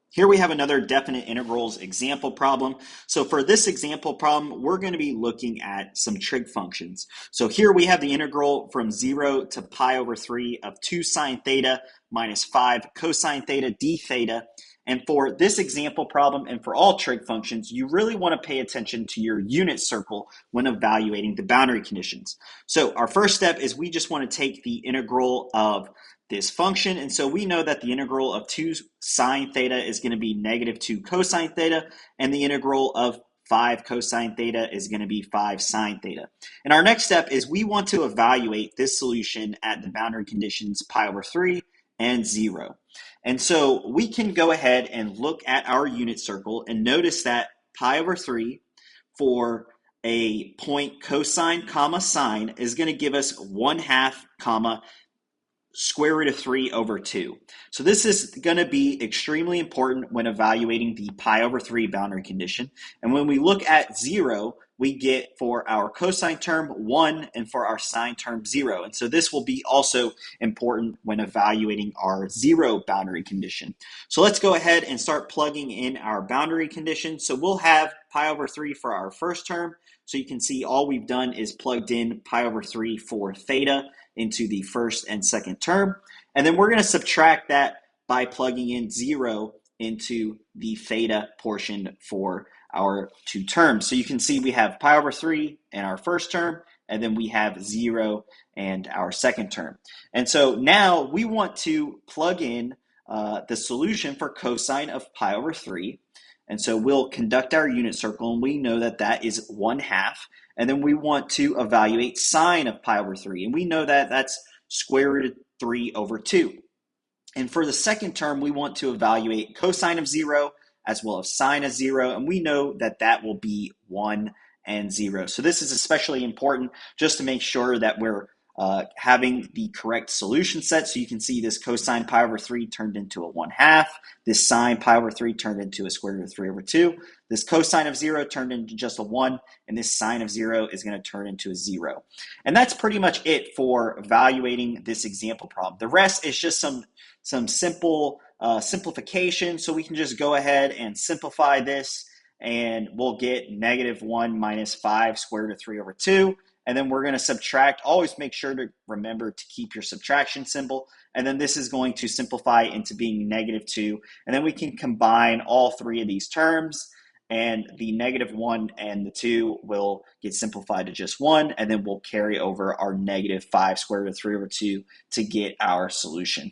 Here we have another definite integrals example problem. So for this example problem, we're going to be looking at some trig functions. So here we have the integral from 0 to pi over 3 of 2 sine theta minus 5 cosine theta d theta. And for this example problem and for all trig functions, you really want to pay attention to your unit circle when evaluating the boundary conditions. So our first step is we just want to take the integral of this function. And so we know that the integral of 2 sine theta is going to be negative 2 cosine theta, and the integral of 5 cosine theta is going to be 5 sine theta. And our next step is we want to evaluate this solution at the boundary conditions pi over 3 and 0. And so we can go ahead and look at our unit circle and notice that pi over 3 for a point cosine comma sine is going to give us 1/2 comma square root of 3 over 2. So this is going to be extremely important when evaluating the pi over 3 boundary condition. And when we look at 0, we get for our cosine term 1 and for our sine term 0. And so this will be also important when evaluating our 0 boundary condition. So let's go ahead and start plugging in our boundary condition. So we'll have pi over 3 for our first term. So you can see all we've done is plugged in pi over 3 for theta into the first and second term. And then we're going to subtract that by plugging in 0 into the theta portion for our two terms. So you can see we have pi over 3 in our first term, and then we have 0 and our second term. And so now we want to plug in the solution for cosine of pi over 3. And so we'll conduct our unit circle, and we know that that is 1/2. And then we want to evaluate sine of pi over 3. And we know that that's square root of 3 over 2. And for the second term, we want to evaluate cosine of 0 as well as sine of 0. And we know that that will be 1 and 0. So this is especially important just to make sure that we're having the correct solution set. So you can see this cosine pi over 3 turned into a 1/2. This sine pi over 3 turned into a square root of 3 over 2. This cosine of 0 turned into just a 1. And this sine of 0 is going to turn into a 0. And that's pretty much it for evaluating this example problem. The rest is just some simple simplification. So we can just go ahead and simplify this. And we'll get negative 1 minus 5 square root of 3 over 2. And then we're going to subtract. Always make sure to remember to keep your subtraction symbol. And then this is going to simplify into being negative 2. And then we can combine all three of these terms. And the negative 1 and the 2 will get simplified to just 1. And then we'll carry over our negative 5 square root of 3 over 2 to get our solution.